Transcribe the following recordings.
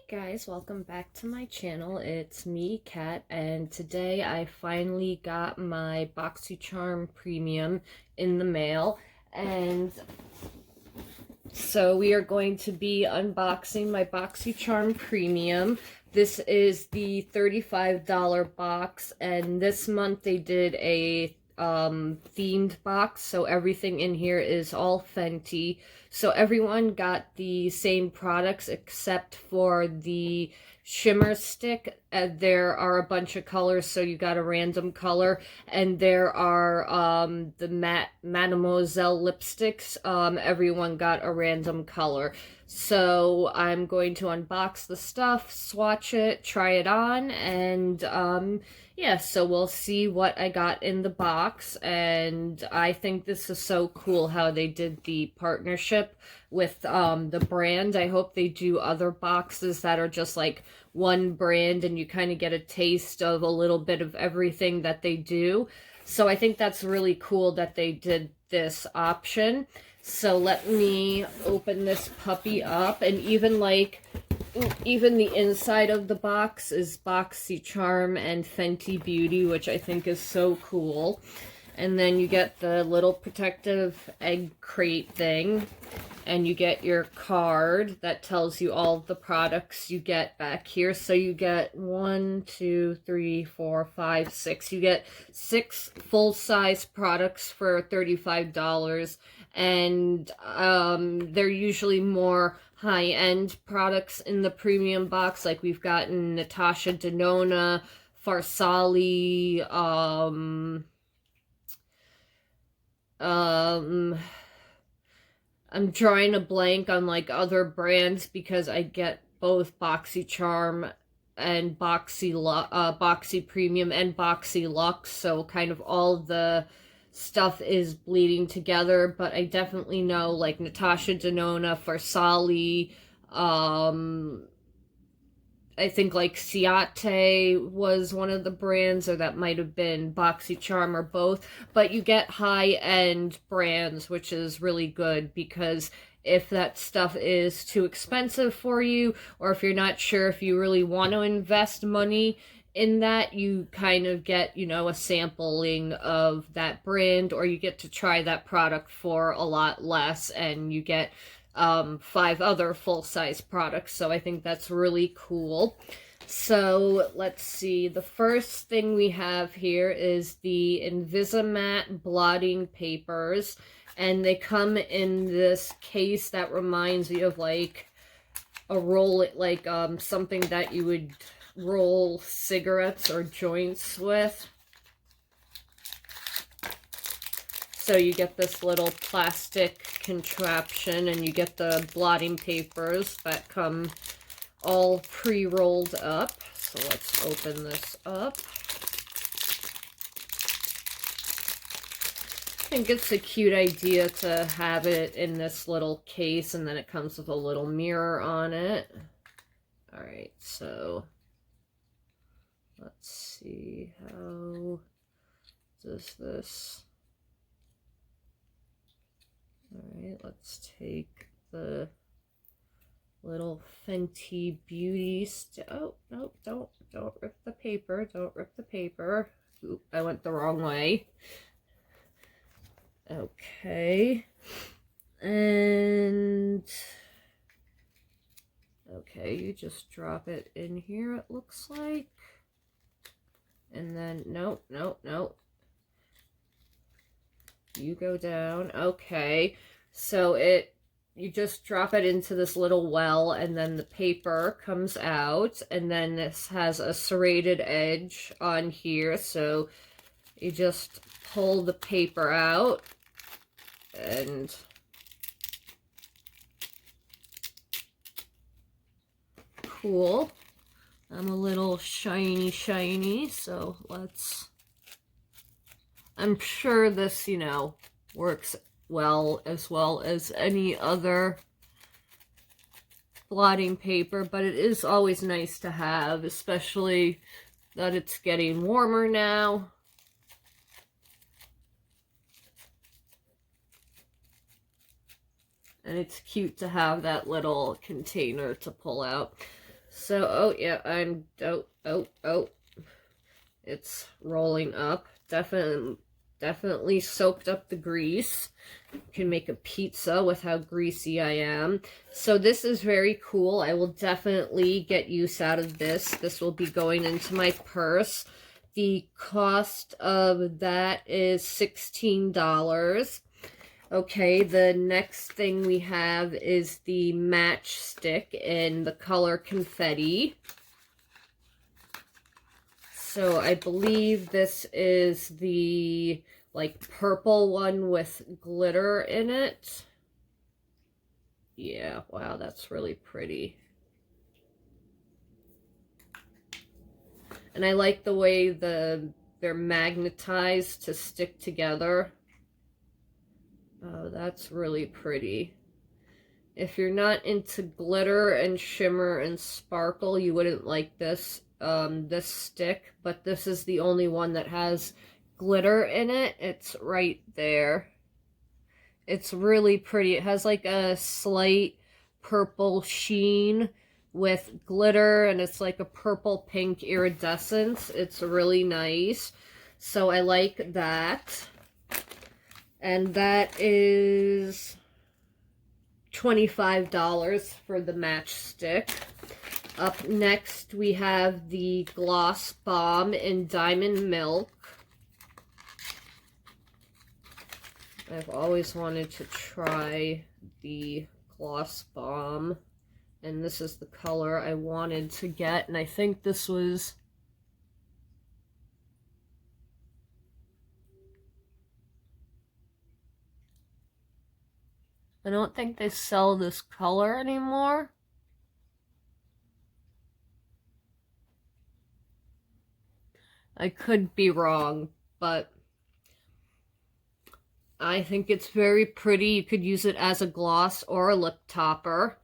Guys, welcome back to my channel. It's me, Kat, and today I finally got my Boxycharm Premium in the mail, and so we are going to be unboxing my Boxycharm Premium. This is the $35 box, and this month they did a themed box, so everything in here is all Fenty. So everyone got the same products except for the shimmer stick. There are a bunch of colors, so you got a random color, and there are the Mademoiselle lipsticks. Everyone got a random color. So I'm going to unbox the stuff, swatch it, try it on, and yeah, so we'll see what I got in the box. And I think this is so cool how they did the partnership with the brand. I hope they do other boxes that are just like one brand and you kind of get a taste of a little bit of everything that they do. So I think that's really cool that they did this option. So let me open this puppy up, and even the inside of the box is Boxycharm and Fenty Beauty, which I think is so cool. And then you get the little protective egg crate thing, and you get your card that tells you all the products you get back here. So you get 1, 2, 3, 4, 5, 6. You get 6 full-size products for $35, and they're usually more high-end products in the premium box. Like we've gotten Natasha Denona, Farsali, I'm drawing a blank on like other brands because I get both Boxycharm and Boxy Premium and Boxy Luxe, so kind of all the stuff is bleeding together. But I definitely know like Natasha Denona, Farsali, I think like Ciate was one of the brands, or that might have been Boxycharm, or both. But you get high-end brands, which is really good, because if that stuff is too expensive for you, or if you're not sure if you really want to invest money in that, you kind of get, you know, a sampling of that brand, or you get to try that product for a lot less, and you get 5 other full-size products. So I think that's really cool. So let's see. The first thing we have here is the Invisimatte Blotting papers, and they come in this case that reminds you of like a roll, like something that you would roll cigarettes or joints with. So you get this little plastic contraption, and you get the blotting papers that come all pre-rolled up. So let's open this up. I think it's a cute idea to have it in this little case, and then it comes with a little mirror on it. Alright, so let's see, how does this... Alright, let's take the little Fenty Beauty oh, no, don't rip the paper. Don't rip the paper. Oop, I went the wrong way. Okay. And... okay, you just drop it in here, it looks like. And then, nope. You go down. Okay, so you just drop it into this little well, and then the paper comes out, and then this has a serrated edge on here, so you just pull the paper out, and cool. I'm a little shiny, so let's... I'm sure this, you know, works well as any other blotting paper, but it is always nice to have, especially that it's getting warmer now. And it's cute to have that little container to pull out. So, oh yeah, oh, it's rolling up. Definitely soaked up the grease. Can make a pizza with how greasy I am. So this is very cool. I will definitely get use out of this. This will be going into my purse. The cost of that is $16. Okay, the next thing we have is the matchstick in the color Confetti. So I believe this is the like purple one with glitter in it. Yeah, wow, that's really pretty. And I like the way they're magnetized to stick together. Oh, that's really pretty. If you're not into glitter and shimmer and sparkle, you wouldn't like this this stick, but this is the only one that has glitter in it. It's right there. It's really pretty. It has like a slight purple sheen with glitter, and it's like a purple pink iridescence. It's really nice. So I like that. And that is $25 for the matchstick. Up next, we have the Gloss Bomb in Diamond Milk. I've always wanted to try the Gloss Bomb, and this is the color I wanted to get, and I think this was... I don't think they sell this color anymore. I could be wrong, but I think it's very pretty. You could use it as a gloss or a lip topper.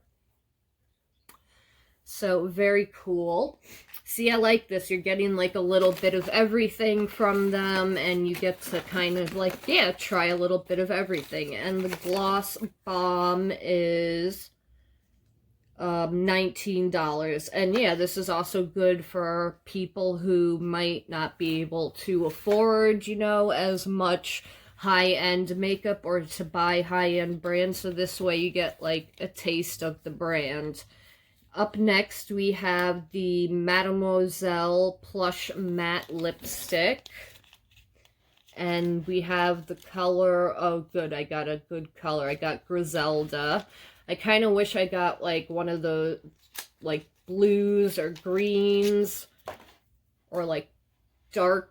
So very cool. See, I like this. You're getting like a little bit of everything from them, and you get to kind of like, yeah, try a little bit of everything. And the Gloss Bomb is $19. And yeah, this is also good for people who might not be able to afford, you know, as much high-end makeup or to buy high-end brands. So this way you get like a taste of the brand. Up next, we have the Mademoiselle Plush Matte Lipstick. And we have the color, oh good, I got a good color. I got Griselda. I kind of wish I got like one of the like blues or greens or like dark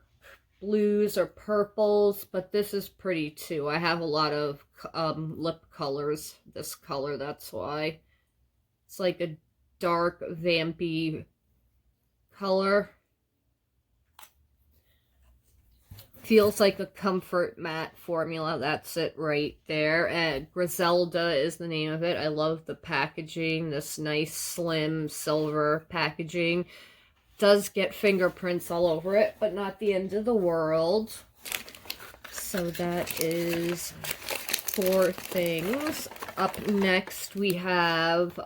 blues or purples, but this is pretty too. I have a lot of lip colors. This color, that's why. It's like a dark vampy color. Feels like a comfort matte formula. That's it right there. And Griselda is the name of it. I love the packaging. This nice slim silver packaging. Does get fingerprints all over it, but not the end of the world. So that is 4 things. Up next we have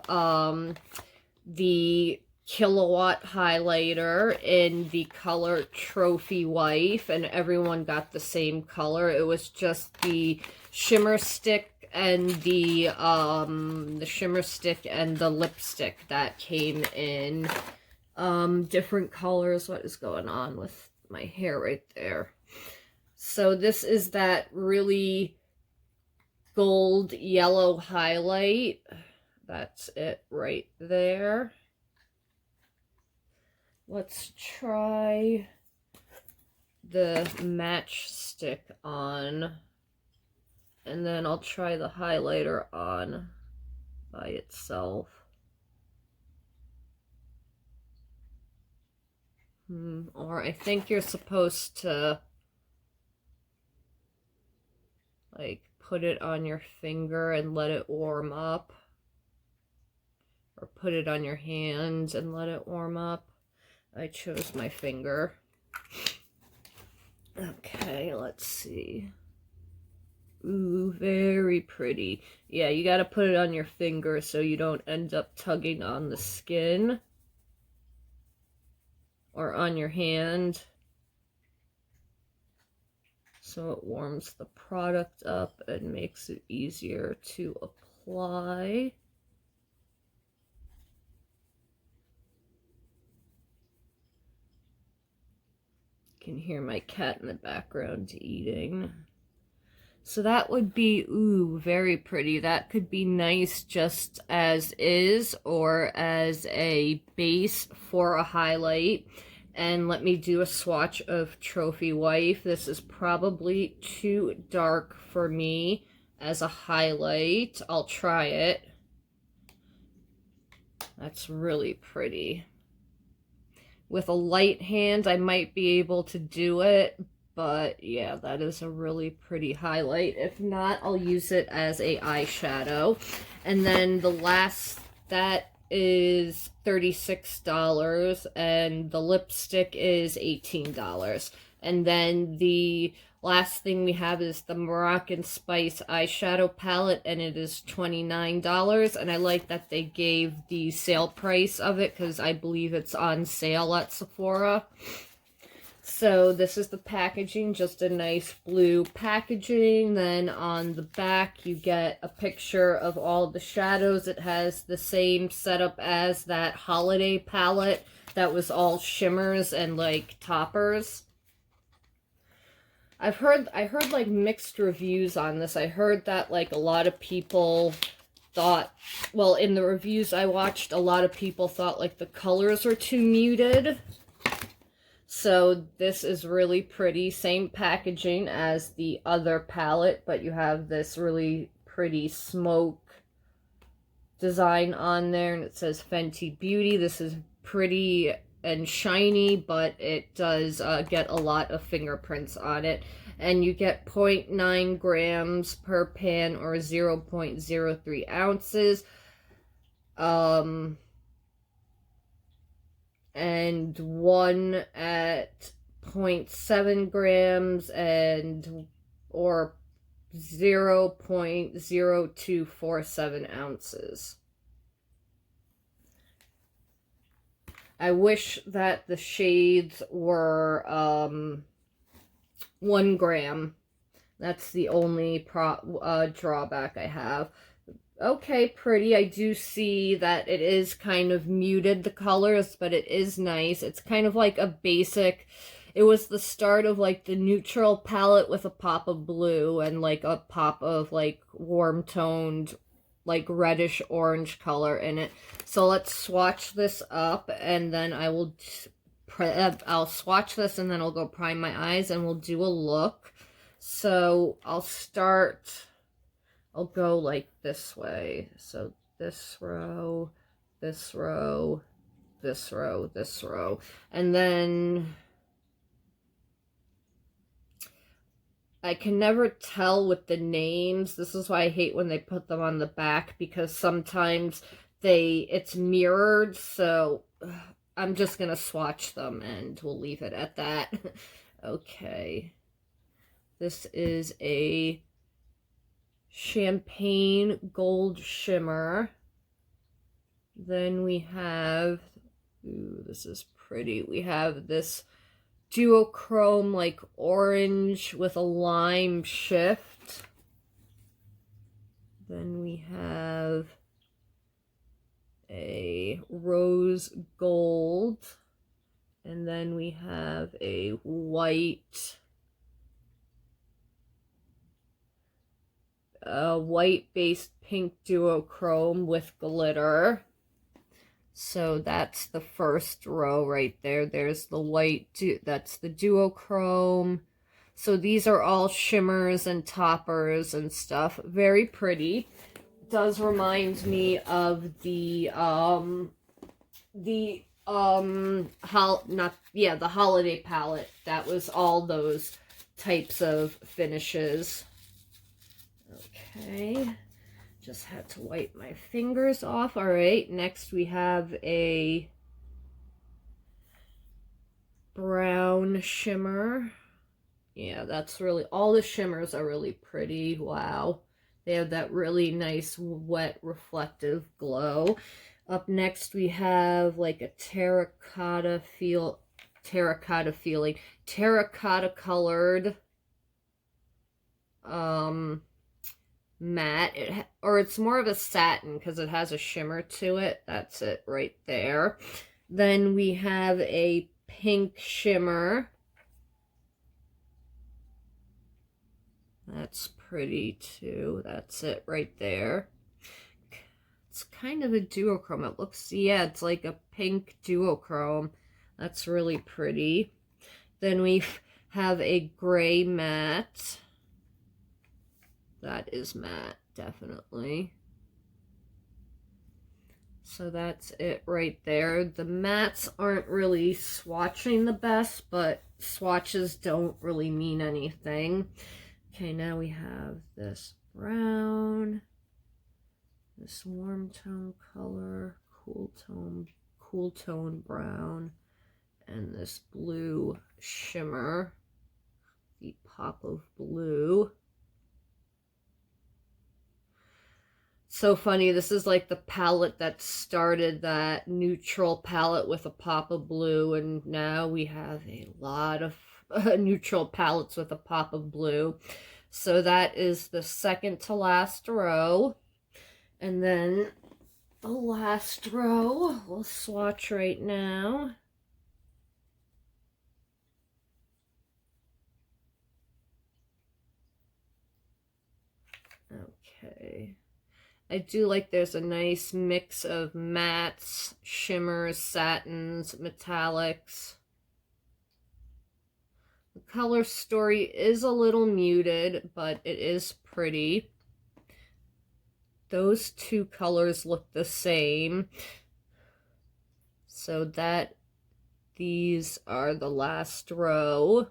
the Killawatt highlighter in the color Trophy Wife, and everyone got the same color. It was just the shimmer stick and the shimmer stick and the lipstick that came in different colors. What is going on with my hair right there? So this is that really gold yellow highlight. That's it right there. Let's try the matchstick on, and then I'll try the highlighter on by itself. Or I think you're supposed to like put it on your finger and let it warm up, or put it on your hands and let it warm up. I chose my finger. Okay, let's see. Ooh, very pretty. Yeah, you gotta put it on your finger so you don't end up tugging on the skin. or on your hand. So it warms the product up and makes it easier to apply. You can hear my cat in the background eating. So that would be, ooh, very pretty. That could be nice just as is or as a base for a highlight. And let me do a swatch of Trophy Wife. This is probably too dark for me as a highlight. I'll try it. That's really pretty. With a light hand, I might be able to do it. But yeah, that is a really pretty highlight. If not, I'll use it as a eyeshadow. And then the last, that is $36 and the lipstick is $18. And then the last thing we have is the Moroccan Spice Eyeshadow Palette, and it is $29. And I like that they gave the sale price of it because I believe it's on sale at Sephora. So this is the packaging, just a nice blue packaging. Then on the back you get a picture of all the shadows. It has the same setup as that holiday palette that was all shimmers and like toppers. I heard like mixed reviews on this. I heard that like a lot of people thought, well, in the reviews I watched, a lot of people thought like the colors were too muted. So this is really pretty. Same packaging as the other palette, but you have this really pretty smoke design on there, and it says Fenty Beauty. This is pretty and shiny, but it does get a lot of fingerprints on it. And you get 0.9 grams per pan or 0.03 ounces. And one at 0.7 grams and or 0.0247 ounces. I wish that the shades were 1 gram. That's the only drawback I have. Okay, pretty. I do see that it is kind of muted, the colors, but it is nice. It's kind of like a basic, it was the start of like the neutral palette with a pop of blue and like a pop of like warm toned, like reddish orange color in it. So let's swatch this up, and then I'll swatch this and then I'll go prime my eyes and we'll do a look. So I'll go like this way. So this row, this row, this row, this row. And then I can never tell with the names. This is why I hate when they put them on the back, because sometimes it's mirrored. So I'm just going to swatch them and we'll leave it at that. Okay. This is a champagne gold shimmer. Then we have, ooh, this is pretty. We have this duochrome like orange with a lime shift. Then we have a rose gold. And then we have a white white-based pink duochrome with glitter. So that's the first row right there. There's the white, that's the duochrome. So these are all shimmers and toppers and stuff. Very pretty. Does remind me of the holiday palette. That was all those types of finishes. Okay, just had to wipe my fingers off. All right, next we have a brown shimmer. Yeah, that's really, all the shimmers are really pretty. Wow, they have that really nice wet reflective glow. Up next we have like a terracotta feel terracotta feeling. Terracotta colored matte, or it's more of a satin because it has a shimmer to it. That's it right there. Then we have a pink shimmer. That's pretty too. That's it right there. It's kind of a duochrome. It looks, yeah, it's like a pink duochrome. That's really pretty. Then we have a gray matte. That is matte, definitely. So that's it right there. The mattes aren't really swatching the best, but swatches don't really mean anything. Okay, now we have this brown, this warm tone color, cool tone brown, and this blue shimmer, the pop of blue. So funny, this is like the palette that started that neutral palette with a pop of blue, and now we have a lot of neutral palettes with a pop of blue. So that is the second to last row. And then the last row, we'll swatch right now. Okay. I do like there's a nice mix of mattes, shimmers, satins, metallics. The color story is a little muted, but it is pretty. Those two colors look the same. So these are the last row.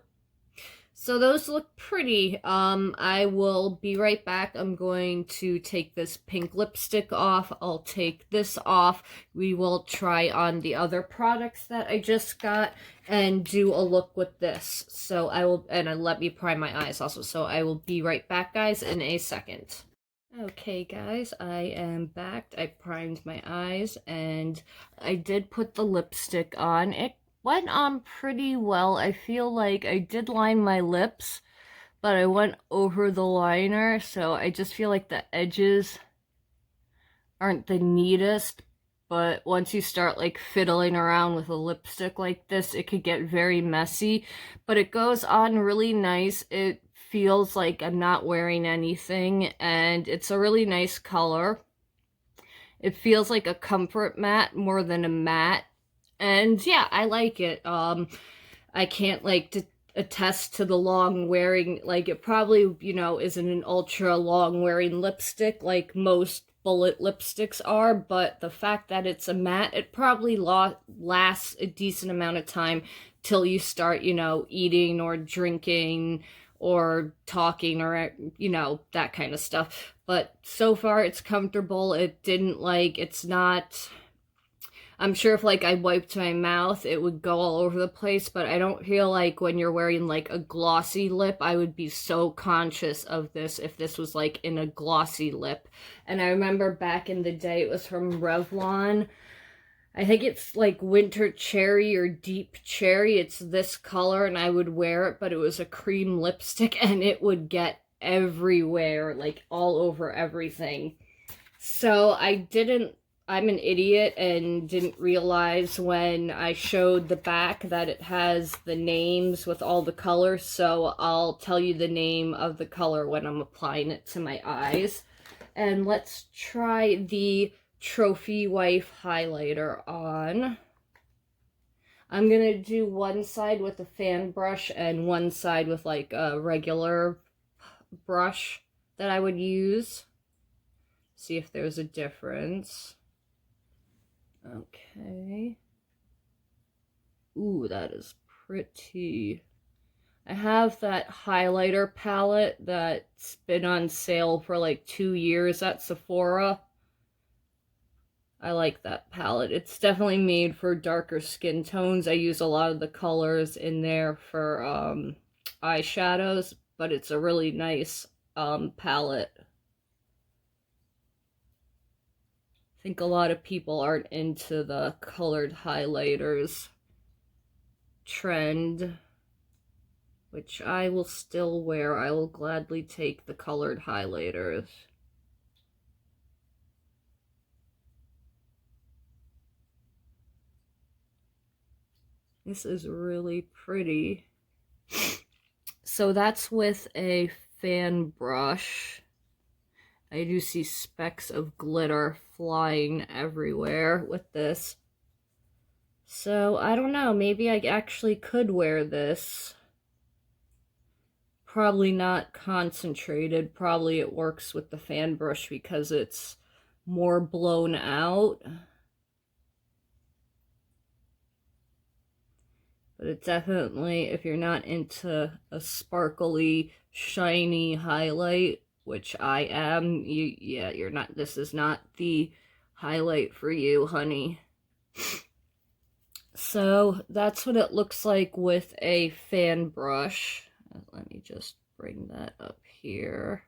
So those look pretty. I will be right back. I'm going to take this pink lipstick off. I'll take this off. We will try on the other products that I just got and do a look with this. So I will, and let me prime my eyes also. So I will be right back, guys, in a second. Okay, guys, I am back. I primed my eyes and I did put the lipstick on. It went on pretty well. I feel like I did line my lips, but I went over the liner, so I just feel like the edges aren't the neatest. But once you start like fiddling around with a lipstick like this, it could get very messy, but it goes on really nice. It feels like I'm not wearing anything, and it's a really nice color. It feels like a comfort matte more than a matte. And yeah, I like it. I can't like attest to the long wearing, like it probably, you know, isn't an ultra long wearing lipstick like most bullet lipsticks are, but the fact that it's a matte, it probably lasts a decent amount of time till you start, you know, eating or drinking or talking or, you know, that kind of stuff. But so far it's comfortable. It didn't like, it's not, I'm sure if like I wiped my mouth, it would go all over the place, but I don't feel like when you're wearing like a glossy lip, I would be so conscious of this if this was like in a glossy lip. And I remember back in the day, it was from Revlon. I think it's like winter cherry or deep cherry. It's this color and I would wear it, but it was a cream lipstick and it would get everywhere, like all over everything. So I'm an idiot and didn't realize when I showed the back that it has the names with all the colors. So I'll tell you the name of the color when I'm applying it to my eyes. And let's try the Trophy Wife highlighter on. I'm going to do one side with a fan brush and one side with like a regular brush that I would use. See if there's a difference. Okay. Ooh, that is pretty. I have that highlighter palette that's been on sale for like 2 years at Sephora. I like that palette. It's definitely made for darker skin tones. I use a lot of the colors in there for eyeshadows, but it's a really nice palette. I think a lot of people aren't into the colored highlighters trend, which I will still wear. I will gladly take the colored highlighters. This is really pretty. So that's with a fan brush. I do see specks of glitter flying everywhere with this. So I don't know, maybe I actually could wear this. Probably not concentrated. Probably it works with the fan brush because it's more blown out. But it definitely, if you're not into a sparkly, shiny highlight, which I am, yeah, you're not, this is not the highlight for you, honey. So that's what it looks like with a fan brush. Let me just bring that up here.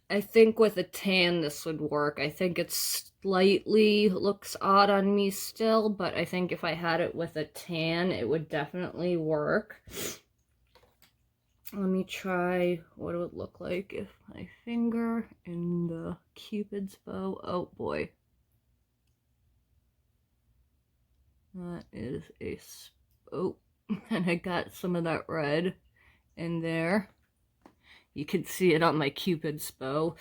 I think with a tan this would work. I think it slightly looks odd on me still, but I think if I had it with a tan, it would definitely work. Let me try what it would look like if my finger in the Cupid's bow. Oh boy. That is a... Oh, and I got some of that red in there. You can see it on my Cupid's bow.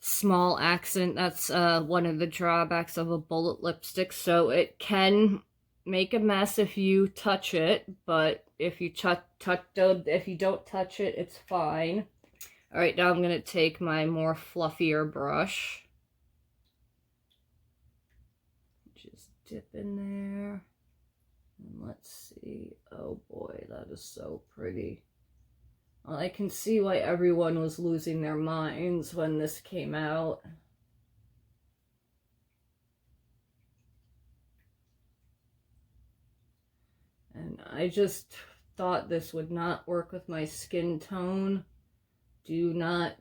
Small accent. That's one of the drawbacks of a bullet lipstick. So it can make a mess if you touch it, but if you if you don't touch it, it's fine. All right, now I'm gonna take my more fluffier brush. Just dip in there, and let's see. Oh boy, that is so pretty. Well, I can see why everyone was losing their minds when this came out. And I just thought this would not work with my skin tone. Do not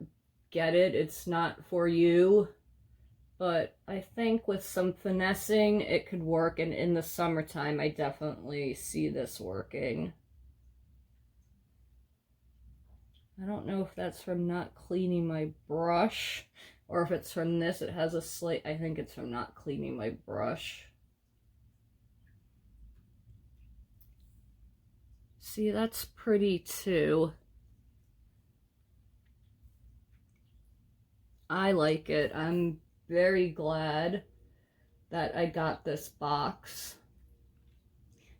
get it. It's not for you. But I think with some finessing, it could work. And in the summertime, I definitely see this working. I don't know if that's from not cleaning my brush or if it's from this. It has a slight, I think it's from not cleaning my brush. See, that's pretty too. I like it. I'm very glad that I got this box.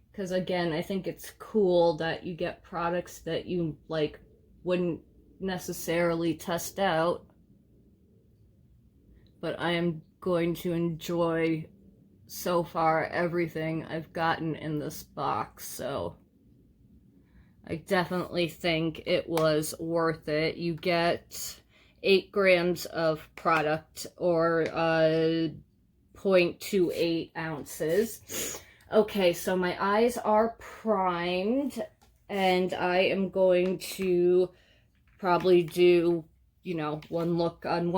Because again, I think it's cool that you get products that you like wouldn't necessarily test out, but I am going to enjoy so far everything I've gotten in this box, so I definitely think it was worth it. You get 8 grams of product, or 0.28 ounces. Okay, so my eyes are primed, and I am going to probably do, you know, one look on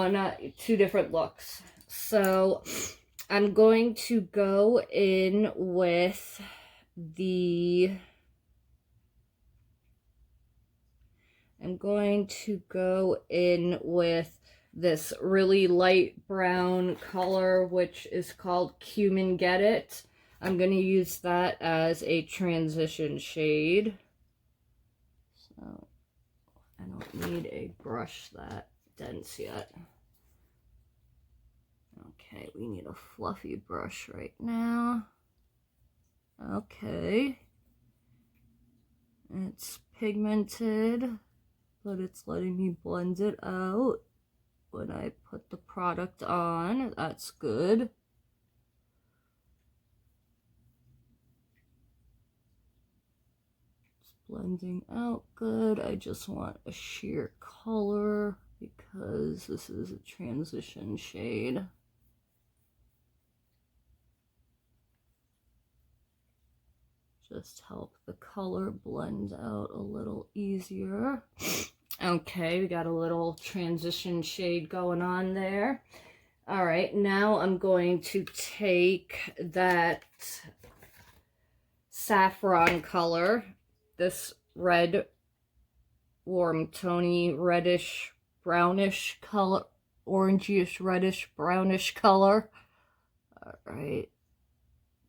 two different looks. So I'm going to go in with the... this really light brown color, which is called Cumin Get It. I'm going to use that as a transition shade. So I don't need a brush that dense yet. Okay, we need a fluffy brush right now. Okay. It's pigmented, but it's letting me blend it out when I put the product on. That's good. It's blending out good. I just want a sheer color because this is a transition shade. Just help the color blend out a little easier. Okay, we got a little transition shade going on there. All right, now I'm going to take that saffron color, this red, warm, tony, reddish, brownish color, orangish, reddish, brownish color. All right,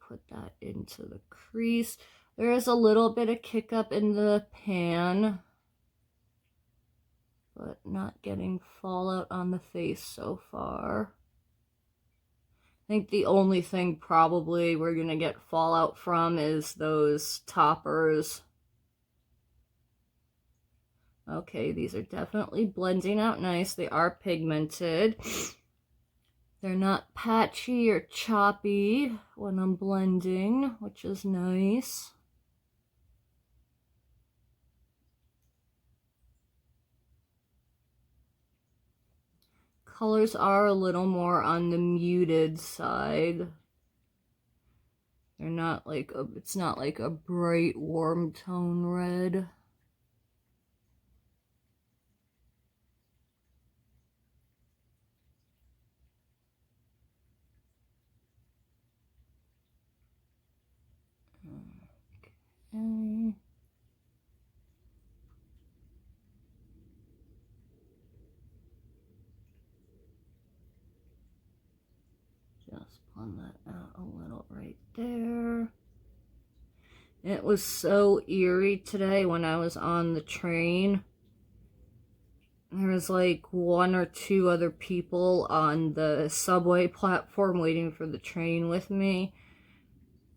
put that into the crease. There is a little bit of kick up in the pan, but not getting fallout on the face so far. I think the only thing probably we're gonna get fallout from is those toppers. Okay, these are definitely blending out nice. They are pigmented. They're not patchy or choppy when I'm blending, which is nice. Colors are a little more on the muted side. They're not like it's not like a bright warm tone red. Okay. Just blend that out a little right there. It was so eerie today when I was on the train. There was like one or two other people on the subway platform waiting for the train with me.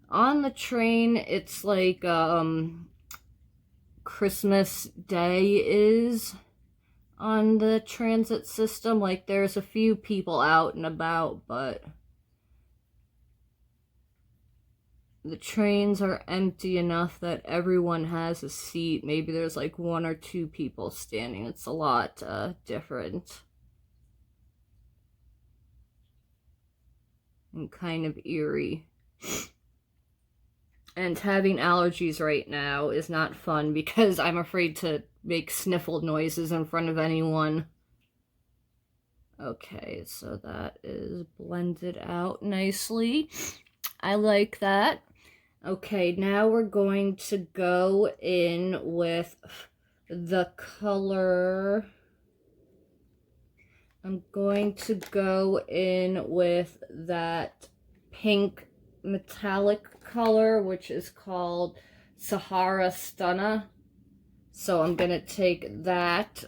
On the train, it's like Christmas Day is on the transit system. Like there's a few people out and about, but the trains are empty enough that everyone has a seat. Maybe there's like one or two people standing. It's a lot different and kind of eerie. And having allergies right now is not fun because I'm afraid to make sniffle noises in front of anyone. Okay, so that is blended out nicely. I like that. Okay, now we're going to go in with the color. I'm going to go in with that pink metallic color, which is called Sahara Stunna. So I'm going to take that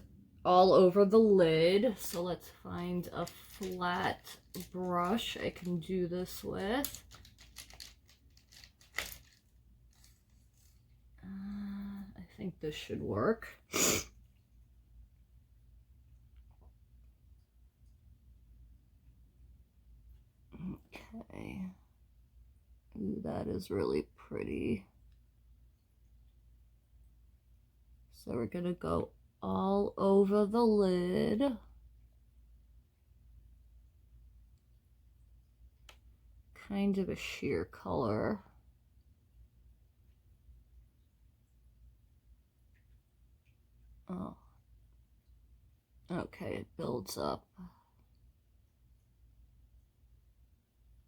all over the lid. So let's find a flat brush I can do this with. I think this should work. Okay. Ooh, that is really pretty. So we're gonna go all over the lid. Kind of a sheer color. Oh. Okay, it builds up.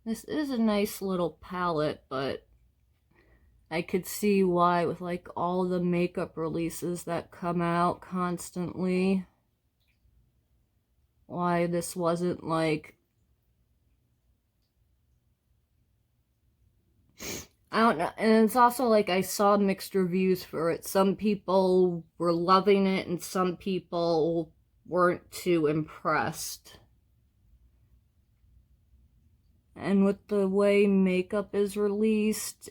This is a nice little palette, but I could see why with like all the makeup releases that come out constantly, why this wasn't like, I don't know. And it's also like I saw mixed reviews for it. Some people were loving it and some people weren't too impressed. And with the way makeup is released,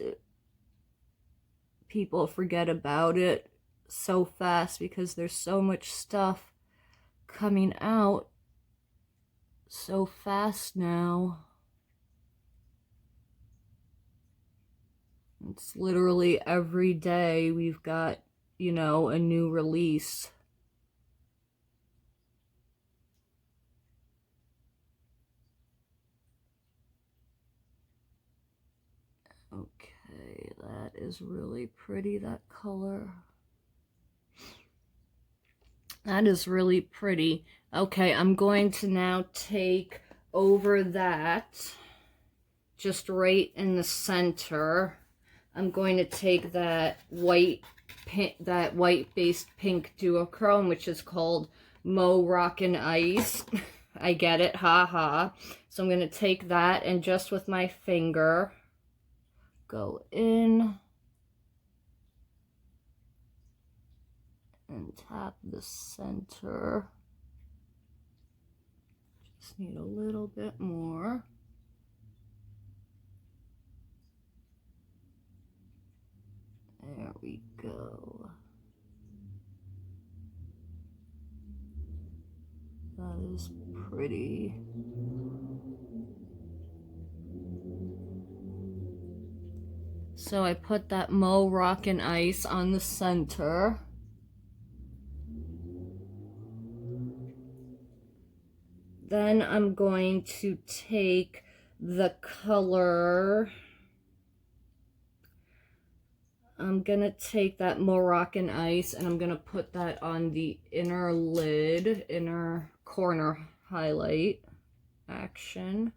people forget about it so fast because there's so much stuff coming out so fast now. It's literally every day we've got, you know, a new release. Okay, that is really pretty, that color. That is really pretty. Okay, I'm going to now take over that, just right in the center. I'm going to take that white based pink duochrome, which is called Moroccan Ice. I get it, ha. So I'm going to take that and just with my finger go in and tap the center. Just need a little bit more. There we go. That is pretty. So I put that Moroccan Ice on the center. Then I'm going to take the color. I'm gonna take that Moroccan Ice and I'm gonna put that on the inner lid, inner corner highlight action.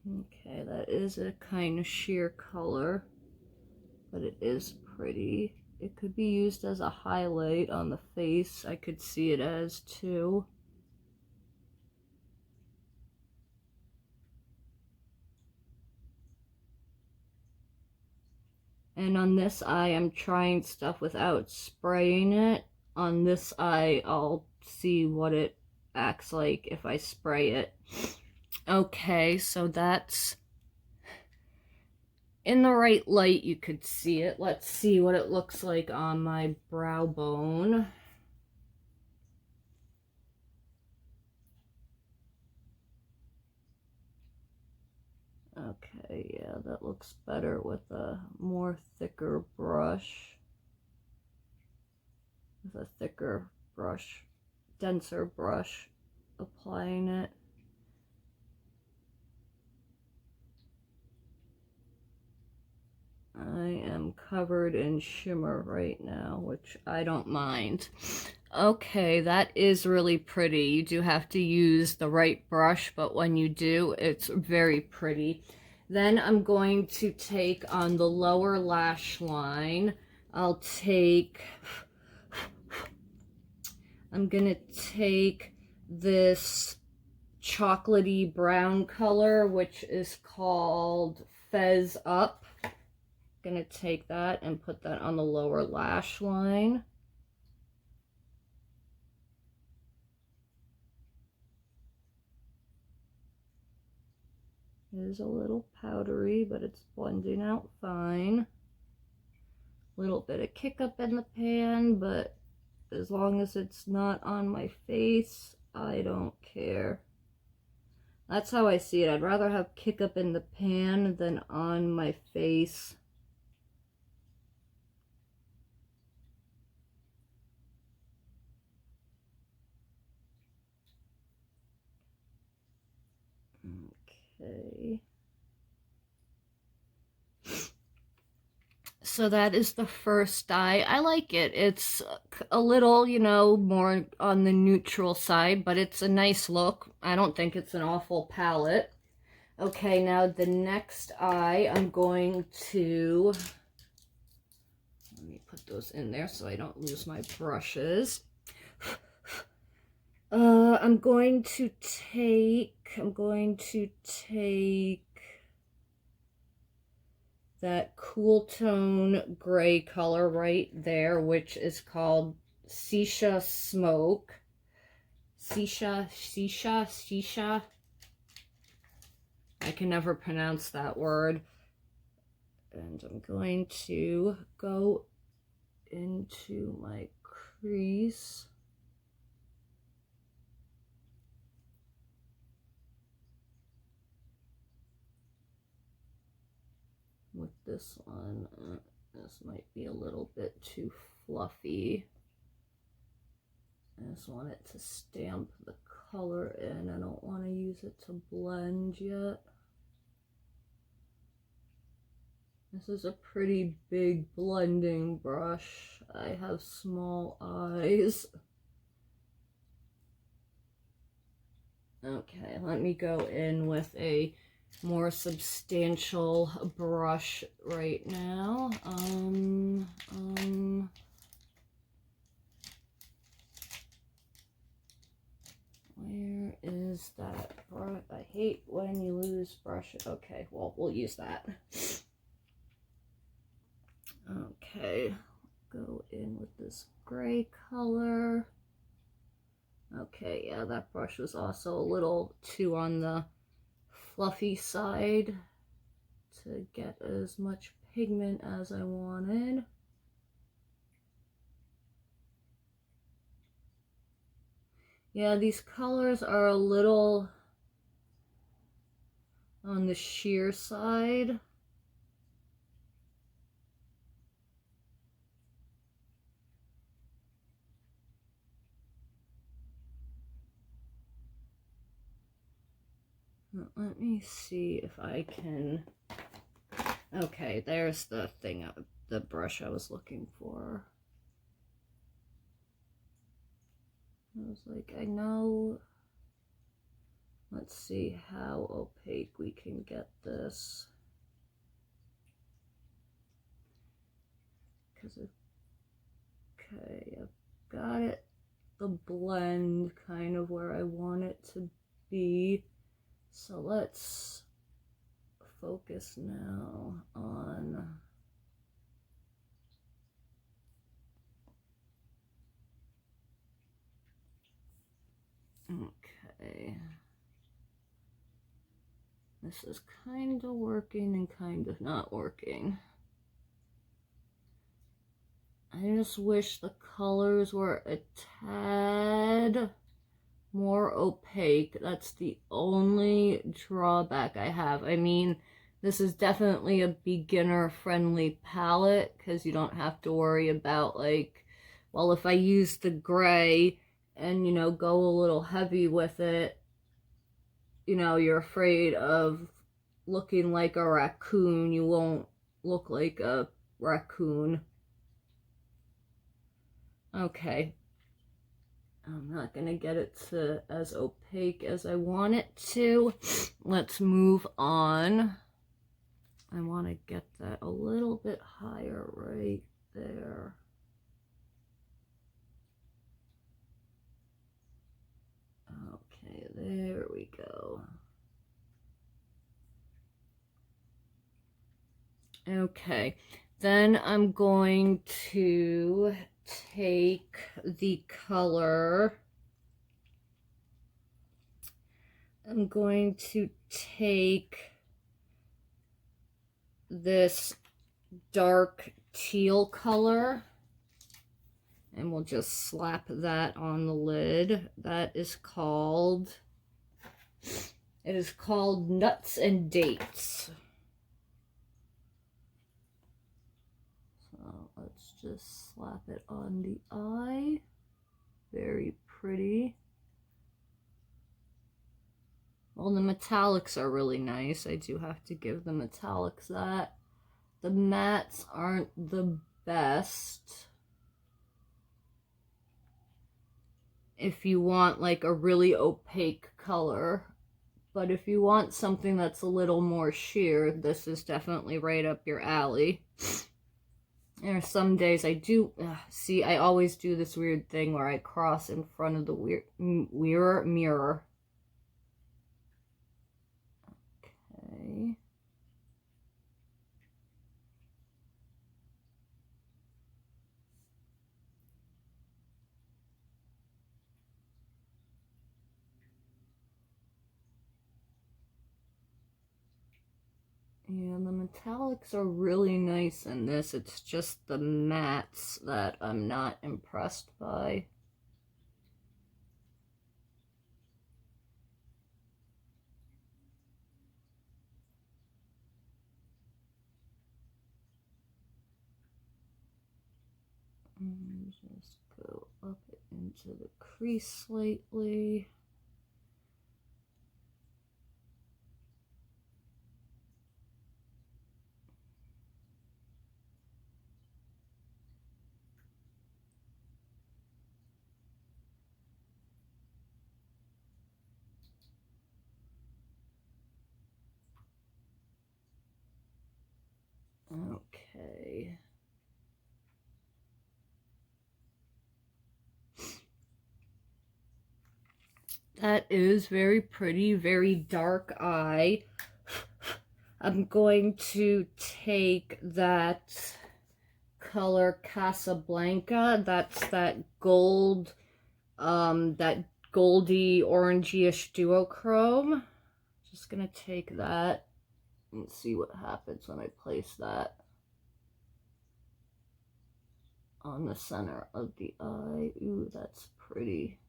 Okay, that is a kind of sheer color, but it is pretty. It could be used as a highlight on the face. I could see it as too. And on this eye, I'm trying stuff without spraying it. On this eye, I'll see what it acts like if I spray it. Okay, so that's in the right light, you could see it. Let's see what it looks like on my brow bone. Okay, yeah, that looks better with a more thicker brush. With a thicker brush, denser brush, applying it. I am covered in shimmer right now, which I don't mind. Okay, that is really pretty. You do have to use the right brush, but when you do, it's very pretty. Then I'm going to take on the lower lash line, I'm gonna take this chocolatey brown color, which is called Fez Up. Gonna take that and put that on the lower lash line. It is a little powdery, but it's blending out fine. Little bit of kick up in the pan, but as long as it's not on my face, I don't care. That's how I see it. I'd rather have kick up in the pan than on my face. Okay. So that is the first dye. I like it. It's a little, you know, more on the neutral side, but it's a nice look. I don't think it's an awful palette. Okay, now the next eye, I'm going to, let me put those in there so I don't lose my brushes. I'm going to take that cool tone gray color right there, which is called Shisha Smoke. Shisha. I can never pronounce that word. And I'm going to go into my crease. with this one. This might be a little bit too fluffy. I just want it to stamp the color in. I don't want to use it to blend yet. This is a pretty big blending brush. I have small eyes. Okay, let me go in with a more substantial brush right now. Where is that brush? I hate when you lose brushes. Okay, well, we'll use that. Okay, go in with this gray color. Okay, yeah, that brush was also a little too on the fluffy side to get as much pigment as I wanted. Yeah, these colors are a little on the sheer side. Let me see if I can... Okay, there's the thing, the brush I was looking for. I was like, I know... Let's see how opaque we can get this. Because, okay, I've got it, the blend kind of where I want it to be. So let's focus now on okay. This is kind of working and kind of not working. I just wish the colors were a tad more opaque. That's the only drawback I have. I mean, this is definitely a beginner friendly palette because you don't have to worry about, like, well, if I use the gray and, you know, go a little heavy with it, you know, you're afraid of looking like a raccoon. You won't look like a raccoon. Okay. I'm not going to get it to as opaque as I want it to. Let's move on. I want to get that a little bit higher right there. Okay, there we go. Okay, then I'm going to take the color. I'm going to take this dark teal color and we'll just slap that on the lid. That is called, it is called Nuts and Dates. So let's just slap it on the eye. Very pretty. Well, the metallics are really nice. I do have to give the metallics that. The mattes aren't the best. If you want like a really opaque color. But if you want something that's a little more sheer, this is definitely right up your alley. There are some days I do, see, I always do this weird thing where I cross in front of the mirror. Okay. Yeah, the metallics are really nice in this. It's just the mattes that I'm not impressed by. Just go up into the crease slightly. Okay. That is very pretty, very dark eye. I'm going to take that color Casablanca. That's that gold, that goldy orangey-ish duochrome. Just gonna take that and see what happens when I place that on the center of the eye. Ooh, that's pretty.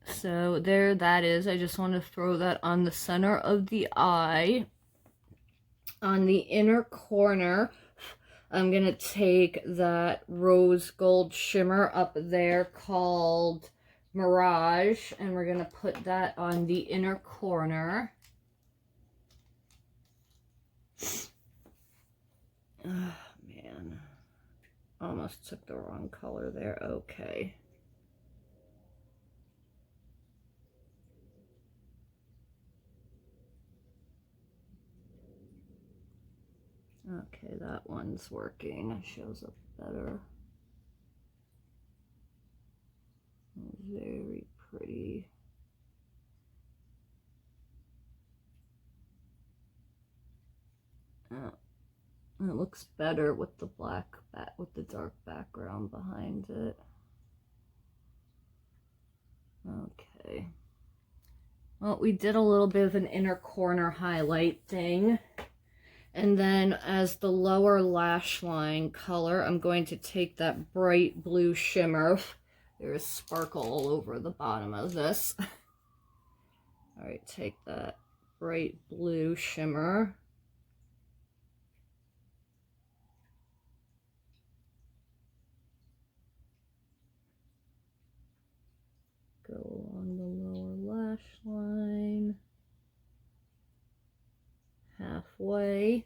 So there that is. I just want to throw that on the center of the eye. On the inner corner, I'm going to take that rose gold shimmer up there called Mirage, and we're going to put that on the inner corner. Oh, man. Almost took the wrong color there. Okay. Okay, that one's working. It shows up better. Very pretty. It looks better with the with the dark background behind it. Okay. Well, we did a little bit of an inner corner highlight thing. And then as the lower lash line color, I'm going to take that bright blue shimmer. There's sparkle all over the bottom of this. All right, take that bright blue shimmer. Go along the lower lash line. Halfway.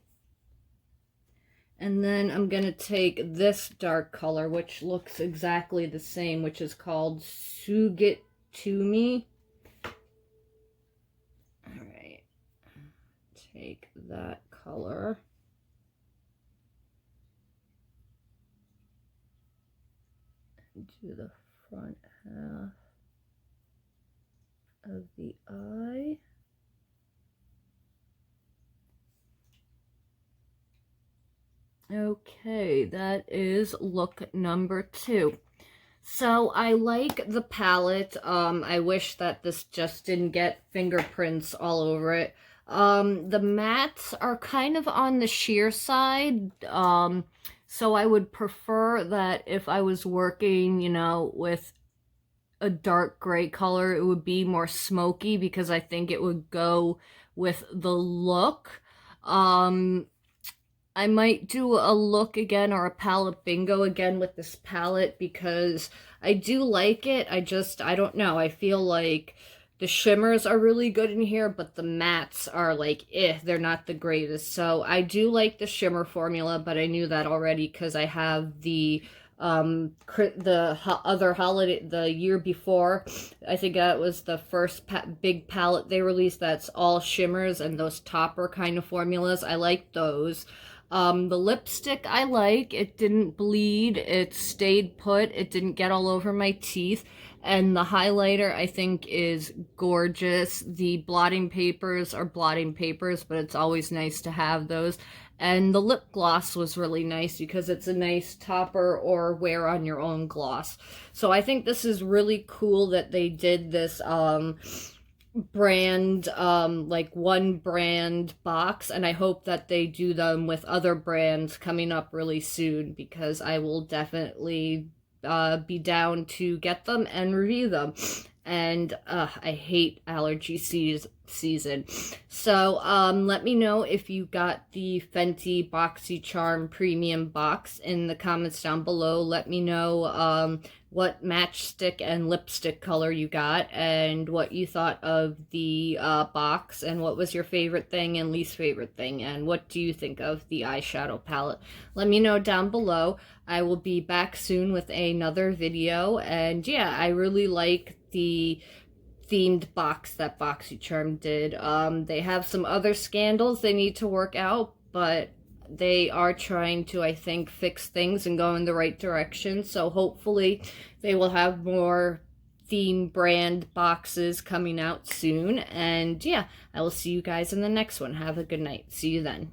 And then I'm going to take this dark color, which looks exactly the same, which is called Suget to Me. Alright. Take that color. And do the front half of the eye. Okay, that is look number 2. So I like the palette. I wish that this just didn't get fingerprints all over it. The mattes are kind of on the sheer side. So I would prefer that if I was working, you know, with a dark gray color, it would be more smoky because I think it would go with the look. I might do a look again or a palette bingo again with this palette because I do like it. I don't know. I feel like the shimmers are really good in here, but the mattes are like, they're not the greatest. So I do like the shimmer formula, but I knew that already because I have the other holiday, the year before, I think that was the first big palette they released that's all shimmers and those topper kind of formulas. I like those. The lipstick I like. It didn't bleed. It stayed put. It didn't get all over my teeth. And the highlighter I think is gorgeous. The blotting papers are blotting papers, but it's always nice to have those. And the lip gloss was really nice because it's a nice topper or wear on your own gloss. So I think this is really cool that they did this brand, like one brand box, and I hope that they do them with other brands coming up really soon because I will definitely be down to get them and review them. and I hate allergy season. So let me know if you got the Fenty Boxycharm Premium box in the comments down below. Let me know what matchstick and lipstick color you got, and what you thought of the box, and what was your favorite thing and least favorite thing, and what do you think of the eyeshadow palette. Let me know down below. I will be back soon with another video, and yeah, I really like the themed box that Boxycharm did. They have some other scandals they need to work out, but they are trying to, I think, fix things and go in the right direction. So hopefully they will have more theme brand boxes coming out soon. And yeah, I will see you guys in the next one. Have a good night. See you then.